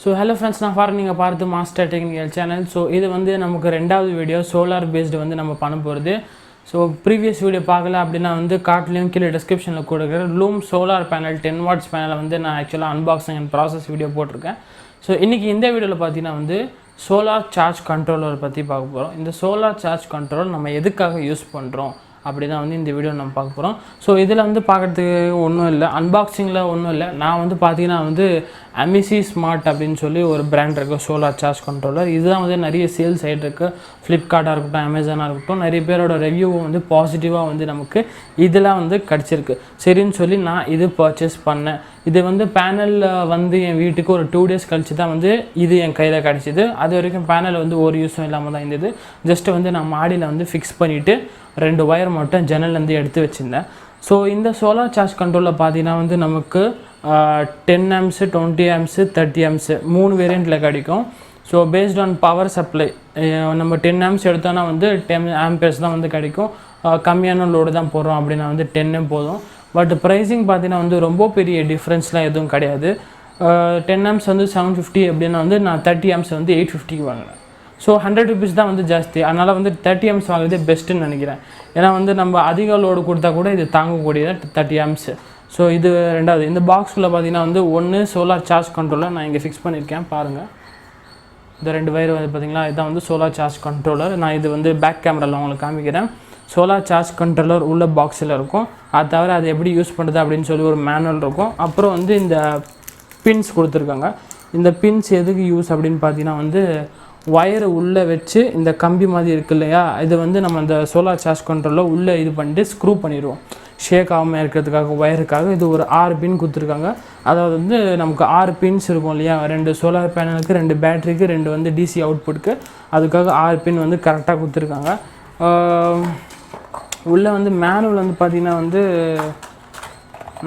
So hello friends, நான் for நீங்கள் பார்த்து மாஸ்டர் டெக்னிக்கல் சேனல். ஸோ இது வந்து நமக்கு ரெண்டாவது வீடியோ சோலார் பேஸ்டு வந்து நம்ம பண்ண போகிறது. ஸோ ப்ரீவியஸ் வீடியோ பார்க்கல அப்படின்னா வந்து கார்ட்லேயும் கீழே டிஸ்கிரிப்ஷனில் கொடுக்குற லூம் சோலார் பேனல் 10 வாட்ஸ் பேனலை வந்து நான் ஆக்சுவலாக அன்பாக்சிங் அண்ட் ப்ராசஸ் வீடியோ போட்டிருக்கேன். ஸோ இன்றைக்கி இந்த வீடியோவில் பார்த்தீங்கன்னா வந்து சோலார் சார்ஜ் கண்ட்ரோலர் பற்றி பார்க்க போகிறோம். இந்த சோலார் சார்ஜ் கண்ட்ரோல் நம்ம எதுக்காக யூஸ் பண்ணுறோம் அப்படி தான் வந்து இந்த வீடியோ நம்ம பார்க்க போகிறோம். ஸோ இதில் வந்து பார்க்குறதுக்கு ஒன்றும் இல்லை, அன்பாக்சிங்கில் ஒன்றும் இல்லை. நான் வந்து பார்த்தீங்கன்னா வந்து அமிசி ஸ்மார்ட் அப்படின்னு சொல்லி ஒரு பிராண்ட் இருக்குது சோலார் சார்ஜ் கண்ட்ரோலர். இதுதான் வந்து நிறைய சேல்ஸ் ஆகிட்டு இருக்குது. ஃப்ளிப்கார்ட்டாக இருக்கட்டும், அமேசானாக இருக்கட்டும், நிறைய பேரோட ரிவ்யூவும் வந்து பாசிட்டிவாக வந்து நமக்கு இதெல்லாம் வந்து கிடச்சிருக்கு. சரின்னு சொல்லி நான் இது பர்ச்சேஸ் பண்ணேன். இது வந்து பேனலில் வந்து என் வீட்டுக்கு ஒரு 2 days கழிச்சு தான் வந்து இது என் கையில் கிடச்சிது. அது வரைக்கும் பேனல் வந்து ஒரு யூஸும் இல்லாமல் தான் இருந்தது. ஜஸ்ட்டு வந்து நான் மாடியில் வந்து ஃபிக்ஸ் பண்ணிவிட்டு 2 ஒயர் மட்டும் ஜன்னல்லேருந்து எடுத்து வச்சுருந்தேன். ஸோ இந்த சோலார் சார்ஜ் கண்ட்ரோலில் பார்த்தீங்கன்னா வந்து நமக்கு 10 amps 20 amps 30 amps 3 வேரியண்ட்டில் கிடைக்கும். So based on power supply நம்ம 10 amps எடுத்தோன்னா வந்து 10 amperes தான் வந்து கிடைக்கும். கம்மியான லோடு தான் போடுறோம் அப்படின்னா வந்து 10 போதும். பட் ப்ரைஸிங் பார்த்தீங்கன்னா வந்து ரொம்ப பெரிய டிஃப்ரென்ஸ்லாம் எதுவும் கிடையாது. 10 amps வந்து 750 அப்படின்னா வந்து நான் 30 amps வந்து 850 வாங்கினேன். ஸோ 100 rupees தான் வந்து ஜாஸ்தி. அதனால் வந்து 30 amps வாங்குறதே பெஸ்ட்டுன்னு நினைக்கிறேன். ஏன்னா வந்து நம்ம அதிக லோடு கொடுத்தா கூட இது தாங்கக்கூடியது 30 amps. ஸோ இது ரெண்டாவது. இந்த பாக்ஸில் பார்த்தீங்கன்னா வந்து ஒன்று சோலார் சார்ஜ் கண்ட்ரோலர் நான் இங்கே ஃபிக்ஸ் பண்ணியிருக்கேன் பாருங்கள். இந்த 2 வயர் வந்து பார்த்திங்களா, இதுதான் வந்து சோலார் சார்ஜ் கண்ட்ரோலர். நான் இது வந்து பேக் கேமராவில் உங்களுக்கு காமிக்கிறேன். சோலார் சார்ஜ் கண்ட்ரோலர் உள்ள பாக்ஸில் இருக்கும். அது தவிர அது எப்படி யூஸ் பண்ணுறது அப்படின்னு சொல்லி ஒரு மேனுவல் இருக்கும். அப்புறம் வந்து இந்த பின்ஸ் கொடுத்துருக்காங்க. இந்த பின்ஸ் எதுக்கு யூஸ் அப்படின்னு பார்த்தீங்கன்னா வந்து ஒயரை உள்ளே வச்சு இந்த கம்பி மாதிரி இருக்குது இல்லையா, இது வந்து நம்ம இந்த சோலார் சார்ஜ் கண்ட்ரோலில் உள்ளே இது பண்ணிட்டு ஸ்க்ரூ பண்ணிடுவோம் ஷேக் ஆகாமல் இருக்கிறதுக்காக ஒயருக்காக. இது ஒரு 6 பின் கொடுத்துருக்காங்க. அதாவது வந்து நமக்கு 6 பின்ஸ் இருக்கும் இல்லையா, 2 சோலார் பேனலுக்கு, 2 பேட்டரிக்கு, 2 வந்து டிசி அவுட்புட்டுக்கு. அதுக்காக 6 பின் வந்து கரெக்டாக கொடுத்துருக்காங்க. உள்ளே வந்து மேனுவல் வந்து பார்த்திங்கன்னா வந்து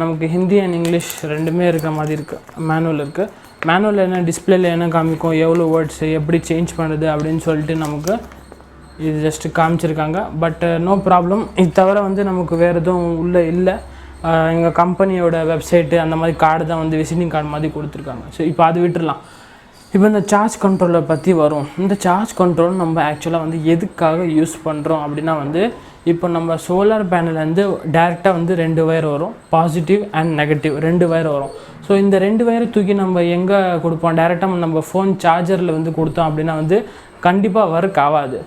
நமக்கு ஹிந்தி அண்ட் இங்கிலீஷ் ரெண்டுமே இருக்கிற மாதிரி இருக்குது. மேனுவல் இருக்குது. மேனுவல் என்ன டிஸ்பிளேல என்ன காமிக்கும், எவ்வளோ வேர்ட்ஸு எப்படி சேஞ்ச் பண்ணுறது அப்படின்னு சொல்லிட்டு நமக்கு இது ஜஸ்ட்டு காமிச்சிருக்காங்க. But no problem. இது தவிர வந்து நமக்கு வேறு எதுவும் உள்ளே இல்லை. எங்கள் கம்பெனியோட வெப்சைட்டு அந்த மாதிரி கார்டு தான் வந்து விசிட்டிங் கார்டு மாதிரி கொடுத்துருக்காங்க. ஸோ இப்போ அது விட்டுடலாம். இப்போ இந்த சார்ஜ் கண்ட்ரோலர் பற்றி வரும். இந்த சார்ஜ் கண்ட்ரோல் நம்ம ஆக்சுவலாக வந்து எதுக்காக யூஸ் பண்ணுறோம் அப்படின்னா வந்து இப்போ நம்ம சோலார் பேனல்லேருந்து டேரெக்டாக வந்து 2 வயர் வரும், பாசிட்டிவ் அண்ட் நெகட்டிவ் 2 வயர் வரும். ஸோ இந்த 2 வயரை தூக்கி நம்ம எங்கே கொடுப்போம், டேரெக்டாக நம்ம ஃபோன் சார்ஜரில் வந்து கொடுத்தோம் அப்படின்னா வந்து கண்டிப்பாக ஒர்க் ஆகாது.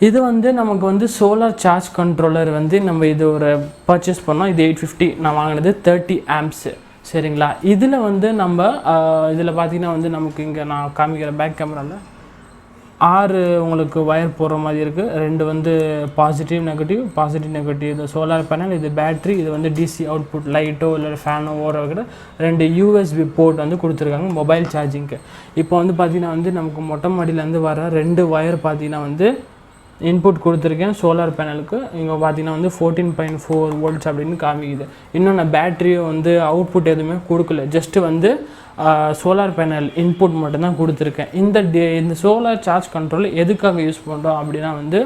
இது வந்து நமக்கு வந்து சோலார் சார்ஜ் கண்ட்ரோலர் வந்து நம்ம இது ஒரு பர்ச்சேஸ் பண்ணோம். இது 850, நான் வாங்கினது 30 amps. சரிங்களா. இதில் வந்து நம்ம இதில் பார்த்திங்கன்னா வந்து நமக்கு இங்கே நான் காமிக்கிற பேக் கேமராவில் 6 உங்களுக்கு ஒயர் போடுற மாதிரி இருக்குது. 2 வந்து பாசிட்டிவ் நெகட்டிவ். இது சோலார் பேனல், இது பேட்ரி, இது வந்து டிசி அவுட்புட் லைட்டோ இல்லை ஃபேனோ ஓட வைக்கிற 2 யூஎஸ்பி போர்ட் வந்து கொடுத்துருக்காங்க மொபைல் சார்ஜிங்க்கு. இப்போ வந்து பார்த்திங்கன்னா வந்து நமக்கு மொட்டை மாடியிலேருந்து வர 2 ஒயர் பார்த்திங்கன்னா வந்து இன்புட் கொடுத்துருக்கேன் சோலார் பேனலுக்கு. இங்கே பார்த்தீங்கன்னா வந்து 14.4 volts அப்படின்னு காமிக்குது. இன்னும் நான் பேட்டரியும் வந்து அவுட்புட் எதுவுமே கொடுக்கல, ஜஸ்ட்டு வந்து சோலார் பேனல் இன்புட் மட்டும்தான் கொடுத்துருக்கேன். இந்த சோலார் சார்ஜ் கண்ட்ரோல் எதுக்காக யூஸ் பண்ணுறோம் அப்படின்னா வந்து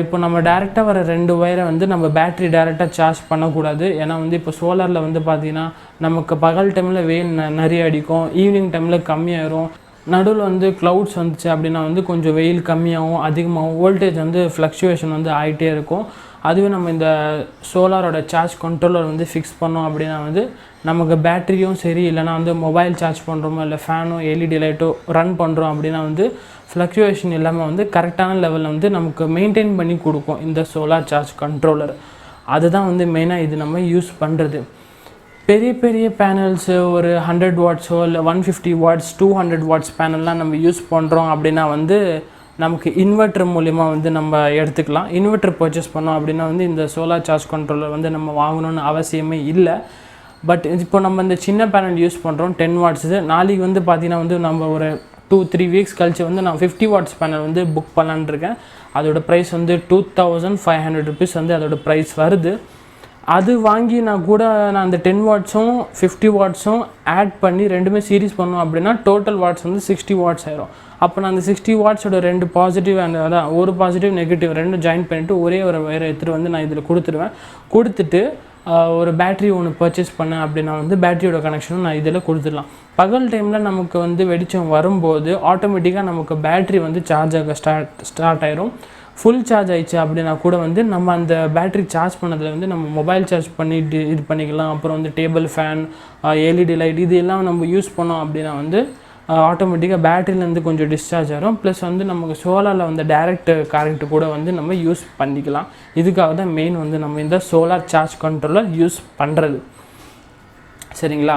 இப்போ நம்ம டேரெக்டாக வர 2 ஒயரை வந்து நம்ம பேட்ரி டேரெக்டாக சார்ஜ் பண்ணக்கூடாது. ஏன்னா வந்து இப்போ சோலாரில் வந்து பார்த்திங்கன்னா நமக்கு பகல் டைமில் வெயில் நிறைய அடிக்கும், ஈவினிங் டைமில் கம்மியாயிரும். நடுவில் வந்து க்ளவுட்ஸ் வந்துச்சு அப்படின்னா வந்து கொஞ்சம் வெயில் கம்மியாகவும் அதிகமாகவும் வோல்டேஜ் வந்து ஃப்ளக்சுவேஷன் வந்து ஆகிட்டே இருக்கும். அதுவே நம்ம இந்த சோலாரோட சார்ஜ் கண்ட்ரோலர் வந்து ஃபிக்ஸ் பண்ணோம் அப்படின்னா வந்து நமக்கு பேட்டரியும் சரி, இல்லைனா வந்து மொபைல் சார்ஜ் பண்ணுறோமோ இல்லை ஃபேனோ எல்இடி லைட்டோ ரன் பண்ணுறோம் அப்படின்னா வந்து ஃப்ளக்சுவேஷன் இல்லாமல் வந்து கரெக்டான லெவலில் வந்து நமக்கு மெயின்டைன் பண்ணி கொடுக்கும் இந்த சோலார் சார்ஜ் கண்ட்ரோலர். அதுதான் வந்து மெயினாக இது நம்ம யூஸ் பண்ணுறது. பெரிய பெரிய பேனல்ஸு ஒரு 100 வாட்ஸோ இல்லை 150 வாட்ஸ் 200 வாட்ஸ் பேனல்லாம் நம்ம யூஸ் பண்ணுறோம் அப்படின்னா வந்து நமக்கு இன்வெர்ட்டர் மூலிமா வந்து நம்ம எடுத்துக்கலாம். இன்வெர்ட்டர் பர்ச்சேஸ் பண்ணோம் அப்படின்னா வந்து இந்த சோலார் சார்ஜ் கண்ட்ரோலர் வந்து நம்ம வாங்கணும்னு அவசியமே இல்லை. பட் இப்போ நம்ம இந்த சின்ன பேனல் யூஸ் பண்ணுறோம் 10 வாட்ஸு. நாளைக்கு வந்து பார்த்திங்கன்னா வந்து நம்ம ஒரு 2-3 weeks கழிச்சு வந்து நான் 50 வாட்ஸ் பேனல் வந்து புக் பண்ணலான்னு இருக்கேன். அதோட ப்ரைஸ் வந்து 2500 rupees வந்து அதோட ப்ரைஸ் வருது. அது வாங்கி நான் அந்த 10 வாட்ஸும் 50 வாட்ஸும் ஆட் பண்ணி ரெண்டுமே சீரிஸ் பண்ணோம் அப்படின்னா டோட்டல் வாட்ஸ் வந்து 60 வாட்ஸ் ஆயிரும். அப்போ நான் அந்த 60 வாட்ஸோட 2 பாசிட்டிவ் அண்ட் அதான் ஒரு பாசிட்டிவ் நெகட்டிவ் 2 ஜாயின் பண்ணிவிட்டு ஒரே ஒரு வயரை எடுத்துகிட்டு வந்து நான் இதில் கொடுத்துருவேன். கொடுத்துட்டு ஒரு பேட்ரி ஒன்று பர்ச்சேஸ் பண்ணேன் அப்படின்னா வந்து பேட்டரியோட கனெக்ஷனும் நான் இதில் கொடுத்துடலாம். பகல் டைமில் நமக்கு வந்து வெளிச்சம் வரும்போது ஆட்டோமேட்டிக்காக நமக்கு பேட்ரி வந்து சார்ஜ் ஆக ஸ்டார்ட் ஆயிரும். ஃபுல் சார்ஜ் ஆயிடுச்சு அப்படின்னா கூட வந்து நம்ம அந்த பேட்ரி சார்ஜ் பண்ணதில் வந்து நம்ம மொபைல் சார்ஜ் பண்ணிட்டு இது பண்ணிக்கலாம். அப்புறம் வந்து டேபிள் ஃபேன், எல்இடி லைட் இது எல்லாம் நம்ம யூஸ் பண்ணோம் அப்படின்னா வந்து ஆட்டோமேட்டிக்காக பேட்டரியிலேருந்து கொஞ்சம் டிஸ்சார்ஜ் ஆகும். ப்ளஸ் வந்து நமக்கு சோலாரில் வந்து டைரக்ட் கரண்ட்டு கூட வந்து நம்ம யூஸ் பண்ணிக்கலாம். இதுக்காக தான் மெயின் வந்து நம்ம இந்த சோலார் சார்ஜ் கண்ட்ரோலர் யூஸ் பண்ணுறது. சரிங்களா?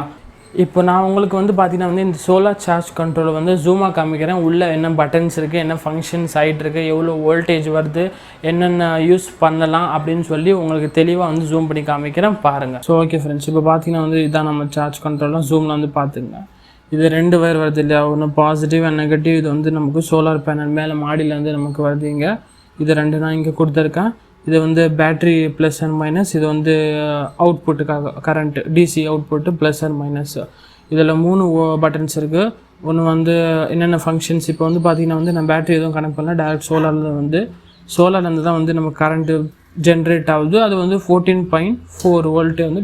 இப்போ நான் உங்களுக்கு வந்து பார்த்திங்கன்னா வந்து இந்த சோலார் சார்ஜ் கண்ட்ரோலர் வந்து ஜூமாக காமிக்கிறேன். உள்ளே என்ன பட்டன்ஸ் இருக்குது, என்ன ஃபங்க்ஷன்ஸ் ஆகிட்டு இருக்குது, எவ்வளோ வோல்டேஜ் வருது, என்னென்ன யூஸ் பண்ணலாம் அப்படின்னு சொல்லி உங்களுக்கு தெளிவாக வந்து ஜூம் பண்ணி காமிக்கிறேன் பாருங்கள். ஸோ ஓகே ஃப்ரெண்ட்ஸ், இப்போ பார்த்திங்கன்னா வந்து இதான் நம்ம சார்ஜ் கண்ட்ரோலர். ஜூமில் வந்து பார்த்துங்க. இது 2 வயர் வருது இல்லையா, ஒன்று பாசிட்டிவ் அண்ட் நெகட்டிவ். இது வந்து நமக்கு சோலார் பேனல் மேலே மாடியிலேருந்து நமக்கு வருது. இங்கே இது 2 நான் இங்கே கொடுத்துருக்கேன். இது வந்து பேட்ரி ப்ளஸ் அண்ட் மைனஸ். இது வந்து அவுட்புட்டுக்காக current DC output plus and minus. இதில் 3 பட்டன்ஸ் இருக்குது. ஒன்று வந்து என்னென்ன ஃபங்க்ஷன்ஸ், இப்போ வந்து பார்த்திங்கன்னா வந்து நான் பேட்ரி எதுவும் கனெக்ட் பண்ணல, டேரெக்ட் சோலார்லேருந்து தான் வந்து நம்ம கரண்ட்டு ஜென்ரேட் ஆகுது. அது வந்து 14.4 வோல்ட்டு வந்து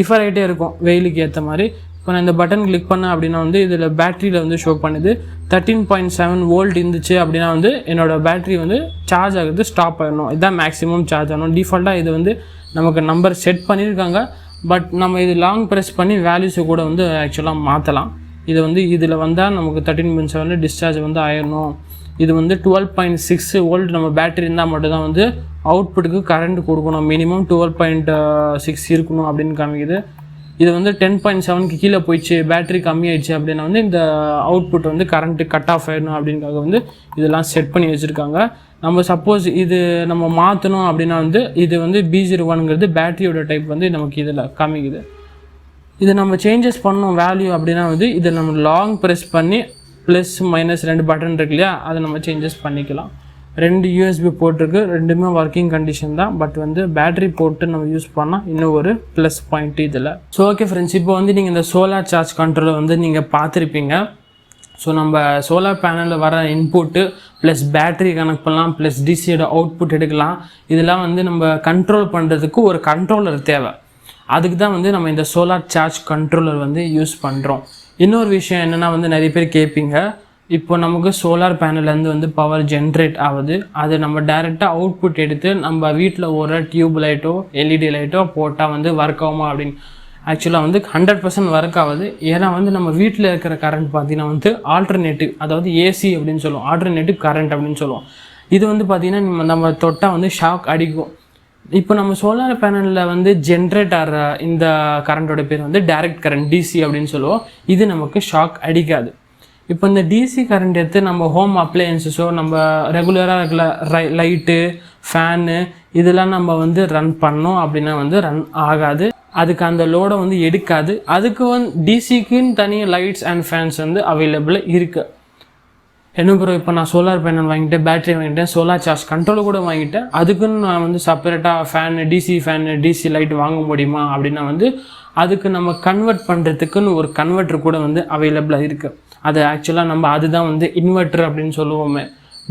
டிஃபர் ஆகிட்டே இருக்கும் வெயிலுக்கு ஏற்ற மாதிரி. இப்போ நான் இந்த பட்டன் கிளிக் பண்ணேன் அப்படின்னா வந்து இதில் பேட்டரியில் வந்து ஷோ பண்ணுது 13.7 வோல்ட் இருந்துச்சு அப்படின்னா வந்து என்னோடய பேட்ரி வந்து சார்ஜ் ஆகுது ஸ்டாப் ஆகிடணும். இதுதான் மேக்ஸிமம் சார்ஜ் ஆகணும். டிஃபால்ட்டாக இது வந்து நமக்கு நம்பர் செட் பண்ணியிருக்காங்க. பட் நம்ம இது லாங் ப்ரெஸ் பண்ணி வேல்யூஸை கூட வந்து ஆக்சுவலாக மாற்றலாம். இது வந்து இதில் வந்தால் நமக்கு 13.7 டிஸ்சார்ஜ் வந்து ஆயிடணும். இது வந்து 12.6 வோல்ட் நம்ம பேட்டரி இருந்தால் மட்டும்தான் வந்து அவுட்புட்டுக்கு கரண்ட் கொடுக்கணும். மினிமம் 12.6 இருக்கணும் அப்படின்னு காமிக்குது. இது வந்து 10.7க்கு கீழே போயிடுச்சு, பேட்டரி கம்மியாயிடுச்சு அப்படின்னா வந்து இந்த அவுட்புட் வந்து கரண்ட்டு கட் ஆஃப் ஆகிடணும் அப்படின்காக வந்து இதெல்லாம் செட் பண்ணி வச்சுருக்காங்க. நம்ம சப்போஸ் இது நம்ம மாற்றணும் அப்படின்னா வந்து இது வந்து B01ங்கிறது பேட்டரியோட டைப் வந்து நமக்கு இதில் காமிக்குது. இது நம்ம சேஞ்சஸ் பண்ணோம் வேல்யூ அப்படின்னா வந்து இதை நம்ம லாங் ப்ரெஸ் பண்ணி ப்ளஸ் மைனஸ் 2 பட்டன் இருக்கு இல்லையா, அதை நம்ம சேஞ்சஸ் பண்ணிக்கலாம். 2 USB போட்டிருக்கு, ரெண்டுமே ஒர்க்கிங் கண்டிஷன் தான். பட் வந்து பேட்டரி போட்டு நம்ம யூஸ் பண்ணால் இன்னும் ஒரு ப்ளஸ் பாயிண்ட் இதில். ஸோ ஓகே ஃப்ரெண்ட்ஸ், இப்போ வந்து நீங்கள் இந்த சோலார் சார்ஜ் கண்ட்ரோலர் வந்து நீங்கள் பார்த்துருப்பீங்க. ஸோ நம்ம சோலார் பேனலில் வர இன்புட்டு ப்ளஸ் பேட்டரி கனெக்ட் பண்ணலாம், ப்ளஸ் டிசியோட அவுட்புட் எடுக்கலாம். இதெல்லாம் வந்து நம்ம கண்ட்ரோல் பண்ணுறதுக்கு ஒரு கண்ட்ரோலர் தேவை. அதுக்கு தான் வந்து நம்ம இந்த சோலார் சார்ஜ் கண்ட்ரோலர் வந்து யூஸ் பண்ணுறோம். இன்னொரு விஷயம் என்னென்னா வந்து நிறைய பேர் கேட்பீங்க, இப்போ நமக்கு சோலார் பேனல்லேருந்து வந்து பவர் ஜென்ரேட் ஆகுது, அது நம்ம டைரெக்டாக அவுட்புட் எடுத்து நம்ம வீட்டில் ஒரு டியூப் லைட்டோ எல்இடி லைட்டோ போட்டால் வந்து ஒர்க் ஆகுமா அப்படின்னு. ஆக்சுவலாக வந்து 100% ஒர்க் ஆகுது. ஏன்னா வந்து நம்ம வீட்டில் இருக்கிற கரண்ட் பார்த்திங்கன்னா வந்து ஆல்டர்னேட்டிவ், அதாவது ஏசி அப்படின்னு சொல்லுவோம், ஆல்டர்னேட்டிவ் கரண்ட் அப்படின்னு சொல்லுவோம். இது வந்து பார்த்திங்கன்னா நம்ம தொட்டால் வந்து ஷாக் அடிக்கும். இப்போ நம்ம சோலார் பேனலில் வந்து ஜென்ரேட் ஆகிற இந்த கரண்ட்டோட பேர் வந்து டைரக்ட் கரண்ட் டிசி அப்படின்னு சொல்லுவோம். இது நமக்கு ஷாக் அடிக்காது. இப்போ இந்த டிசி கரண்ட் எடுத்து நம்ம ஹோம் அப்ளையன்ஸஸோ நம்ம ரெகுலராக இருக்கிற லைட்டு ஃபேனு இதெல்லாம் நம்ம வந்து ரன் பண்ணோம் அப்படின்னா வந்து ரன் ஆகாது. அதுக்கு அந்த லோடை வந்து எடுக்காது. அதுக்கு வந்து டிசிக்குன்னு தனி லைட்ஸ் அண்ட் ஃபேன்ஸ் வந்து அவைலபிள் இருக்குது. என்ன ப்ரோ, இப்போ நான் சோலார் பேனல் வாங்கிட்டேன், பேட்டரி வாங்கிட்டேன், சோலார் சார்ஜ் கண்ட்ரோல் கூட வாங்கிட்டேன், அதுக்குன்னு நான் வந்து செப்பரேட்டாக டிசி லைட் வாங்க முடியுமா அப்படின்னா வந்து அதுக்கு நம்ம கன்வெர்ட் பண்ணுறதுக்குன்னு ஒரு கன்வெர்ட்ரு கூட வந்து அவைலபிளாக இருக்குது. அது ஆக்சுவலாக நம்ம அதுதான் வந்து இன்வெர்ட்ரு அப்படின்னு சொல்லுவோமே,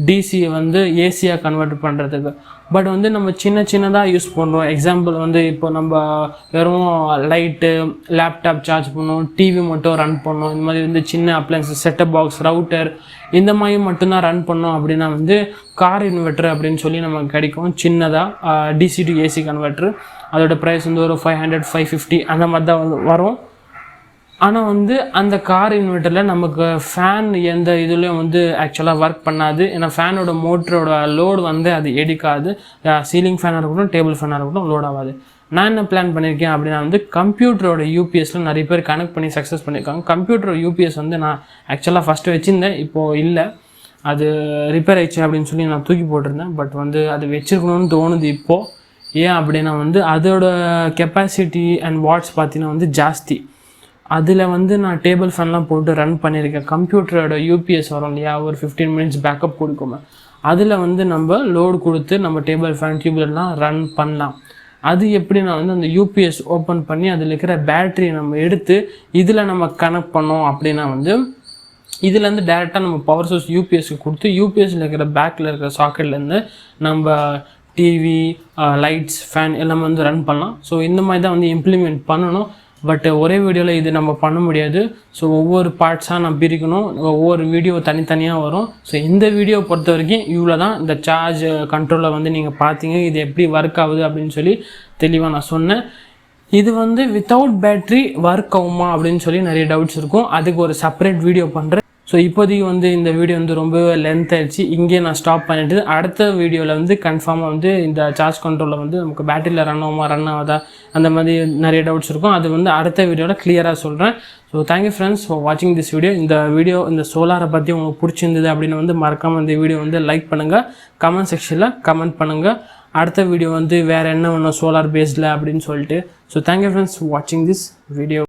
டிசியை வந்து ஏசியாக கன்வெர்ட் பண்ணுறதுக்கு. பட் வந்து நம்ம சின்னதாக யூஸ் பண்ணுறோம். எக்ஸாம்பிள் வந்து இப்போ நம்ம வெறும் லைட்டு, லேப்டாப் சார்ஜ் பண்ணோம், டிவி மட்டும் ரன் பண்ணோம், இந்த மாதிரி வந்து சின்ன அப்ளைன்ஸஸ், செட்டப் பாக்ஸ், ரவுட்டர் இந்த மாதிரி மட்டும்தான் ரன் பண்ணோம் அப்படின்னா வந்து கார் இன்வெர்ட்ரு அப்படின்னு சொல்லி நமக்கு கிடைக்கும். சின்னதாக டிசி டு ஏசி கன்வெர்ட்ரு. அதோட ப்ரைஸ் வந்து ஒரு 500 550 அந்த மாதிரி தான் வந்து வரும். ஆனால் வந்து அந்த கார் இன்வெர்ட்டரில் நமக்கு ஃபேன் எந்த இதுலேயும் வந்து ஆக்சுவலாக ஒர்க் பண்ணாது. ஏன்னா ஃபேனோட மோட்டரோட லோடு வந்து அது எடுக்காது. சீலிங் ஃபேனாக இருக்கட்டும், டேபிள் ஃபேனாக இருக்கட்டும் லோட் ஆகாது. நான் என்ன பிளான் பண்ணியிருக்கேன் அப்படின்னா வந்து கம்ப்யூட்டரோட யூபிஎஸ்சில் நிறைய பேர் கனெக்ட் பண்ணி சக்ஸஸ் பண்ணியிருக்காங்க. கம்ப்யூட்டரோட யூபிஎஸ் வந்து நான் ஆக்சுவலாக ஃபஸ்ட்டு வச்சுருந்தேன், இப்போது இல்லை, அது ரிப்பேர் ஆயிடுச்சு அப்படின்னு சொல்லி நான் தூக்கி போட்டிருந்தேன். பட் வந்து அது வச்சுருக்கணும்னு தோணுது இப்போது. ஏன் அப்படின்னா வந்து அதோட கெப்பாசிட்டி அண்ட் வாட்ஸ் பார்த்தீங்கன்னா வந்து ஜாஸ்தி. அதில் வந்து நான் டேபிள் ஃபேன்லாம் போட்டு ரன் பண்ணியிருக்கேன். கம்ப்யூட்டரோட யூபிஎஸ் வரும் இல்லையா, ஒரு 15 மினிட்ஸ் பேக்கப் கொடுக்குமே, அதில் வந்து நம்ம லோடு கொடுத்து நம்ம டேபிள் ஃபேன் டியூப்லாம் ரன் பண்ணலாம். அது எப்படின்னா வந்து அந்த யூபிஎஸ் ஓப்பன் பண்ணி அதில் இருக்கிற பேட்ரி நம்ம எடுத்து இதில் நம்ம கனெக்ட் பண்ணோம் அப்படின்னா வந்து இதுலேருந்து டேரெக்டாக நம்ம பவர் சோர்ஸ் யூபிஎஸ்க்கு கொடுத்து யூபிஎஸ்சில் இருக்கிற பேக்கில் இருக்கிற சாக்கெட்லேருந்து நம்ம டிவி, லைட்ஸ், ஃபேன் எல்லாமே வந்து ரன் பண்ணலாம். ஸோ இந்த மாதிரி தான் வந்து இம்ப்ளிமெண்ட் பண்ணணும். பட் ஒரே வீடியோவில் இது நம்ம பண்ண முடியாது. ஸோ ஒவ்வொரு பார்ட்ஸாக நான் பிரிக்கணும், ஒவ்வொரு வீடியோ தனித்தனியாக வரும். ஸோ இந்த வீடியோ பொறுத்த வரைக்கும் இவ்வளோ தான். இந்த சார்ஜ் கண்ட்ரோலை வந்து நீங்கள் பார்த்தீங்க, இது எப்படி ஒர்க் ஆகுது அப்படின்னு சொல்லி தெளிவாக நான் சொன்னேன். இது வந்து வித்தவுட் பேட்ரி ஒர்க் ஆகுமா அப்படின்னு சொல்லி நிறைய டவுட்ஸ் இருக்கும். அதுக்கு ஒரு செப்பரேட் வீடியோ பண்ணுறேன். ஸோ இப்போதைக்கு வந்து இந்த வீடியோ வந்து ரொம்ப லென்த் ஆகிடுச்சு. இங்கே நான் ஸ்டாப் பண்ணிவிட்டு அடுத்த வீடியோவில் வந்து கன்ஃபார்மாக வந்து இந்த சார்ஜ் கண்ட்ரோலில் வந்து நமக்கு பேட்டரியில் ரன் ஆகாதா அந்த மாதிரி நிறைய டவுட்ஸ் இருக்கும். அது வந்து அடுத்த வீடியோவில் கிளியராக சொல்கிறேன். ஸோ தேங்க்யூ ஃப்ரெண்ட்ஸ் ஃபார் வாட்சிங் திஸ் வீடியோ. இந்த சோலாரை பற்றி உங்களுக்கு பிடிச்சிருந்தது அப்படின்னு வந்து மறக்காமல் இந்த வீடியோ வந்து லைக் பண்ணுங்கள், கமெண்ட் செக்ஷனில் கமெண்ட் பண்ணுங்கள். அடுத்த வீடியோ வந்து வேறு என்ன வேணும் சோலார் பேஸ்டில் அப்படின்னு சொல்லிட்டு. ஸோ தேங்க்யூ ஃப்ரெண்ட்ஸ் ஃபார் வாட்சிங் திஸ் வீடியோ.